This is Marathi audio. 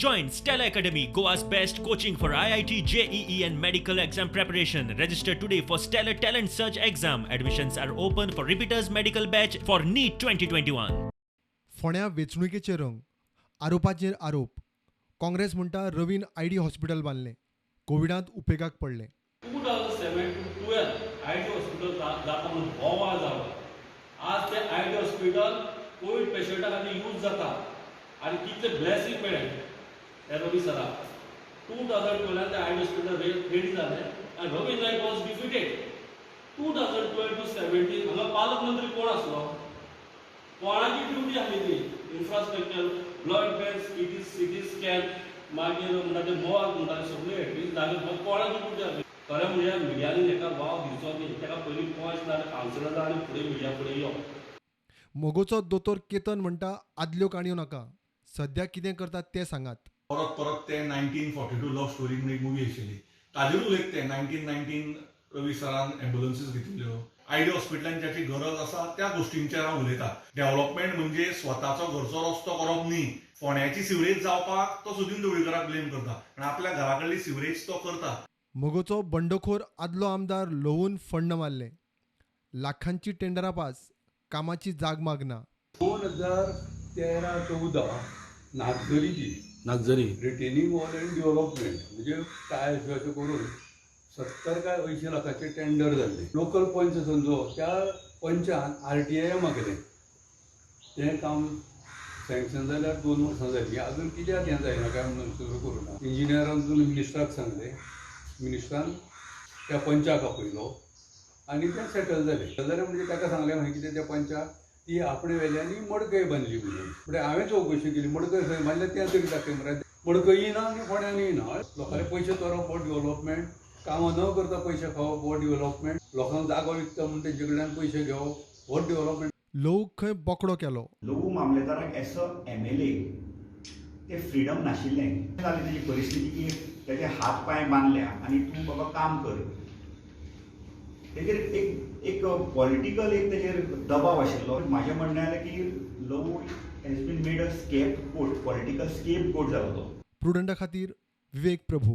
Join Stella Academy, Goa's best coaching for IIT, JEE and medical exam preparation. Register today for Stellar Talent Search exam. Admissions are open for repeaters medical batch for NEET 2021. फोंड्या वेंचणुकेचे रंग आरोपाचेर आरोप. काँग्रेस म्हणटा रवीन आयडी हॉस्पिटल बांदलें, कोविडांत उपेगाक पडलें. 2007 to 12 आयडी हॉस्पिटल जाता म्हणून बोवाळ जालो. आज ते आयडी हॉस्पिटल कोविड पेशंटा खातीर यूज जाता आनी कितले ब्लेसिंग मेळ्ळें त्या रवी सराक. 2012 ते आयडी हॉस्पिटल रेडी जालें आनी Ravi Naik was defeated. 2012 to 17 हांगा पालकमंत्री कोण आसलो? कोणाची ड्युटी आसली ती? Infrastructure, blood bank, CT scan, मागीर म्हणटा ते मॉल म्हणटा सगळे एटलीस्ट जागे कोणाची ड्युटी आसली? खरें म्हणजे मिडियांनी ताका वाव दिवचो न्ही. ताका पयलीं पॉयंट नाल्यार कावन्सिलर आनी फुडें मिडिया फुडें यो. मोगोचो दोतोर केतन म्हणटा आदल्यो काणयो नाका, सध्या कितें करतात तें सांगात. परत परत ते 1942 लव्ह स्टोरी म्हणून एक मुवी आशिल्ली, ताजेरूच उलयता ते 1919 रवी सरान एम्ब्युलन्सीस घेतिल्ल्यो. आयडी हॉस्पिटलांत ज्याची गरज आसा त्या गोश्टींचेर हांव उलयतां. डेव्हलपमेंट म्हणजे स्वताचो घरचो रस्तो करप न्ही. फोंड्याची सिवरेज जावपाक तो सुदीन ढवळीकराक ब्लेम करता, पण आपल्या घरा कडली सिवरेज तो करता. मोगोचो बंडखोर आदलो आमदार लोवून फंड मारले. लाखांची टेंडरां पास, कामाची जाग मागना. 2013-14 Nagzari retaining wall and development म्हणजे काय अशें करून 70 काय 80 लाखाचे टेंडर जाल्ले. लोकल पंच समजो त्या पंचान RTI मागलें. तें काम सँक्शन जाल्यार 2 वर्सां जालीं. अजून कित्याक हें जायना काय म्हणून सुरू करूना. इंजिनियरान मिनिस्टराक सांगलें. मिनिस्टरान त्या पंचाक आपयलो आनी तें सेटल जालें. जाल्यार म्हणजे ताका सांगलें मागीर कितें त्या पंचाक ती आपणे वेल्यांनी मडकय बांदली म्हणून. म्हणजे हांवें चवकशी केली, मडकय खंय बांदल्या तें तरी दाखय मरे. मडकय ना आनी फोंड्यान येना. लोकांचे पयशे चोरप फॉर डेव्हलपमेंट, कामां न करता पयशे खावप फॉर डेव्हलपमेंट, लोकांक जागो विकता म्हणून तेंचे कडल्यान पयशे घेवप फॉर डेव्हलपमेंट. लोक खंय बोकडो केलो. लोक मामलेदाराक एज अ MLA ते फ्रीडम नाशिल्लें. जाली तेजी परिस्थिती की तेजे हात पांय बांदल्या आनी तूं बाबा काम कर. तेजेर एक पॉलिटिकल एक तेजेर दबाव आशिल्लो. म्हाजें म्हणणें जालें की लव हॅज बीन मेड अ स्केप गोट, पॉलिटिकल स्केप गोट जालो तो. प्रुडंटा खातीर विवेक प्रभू.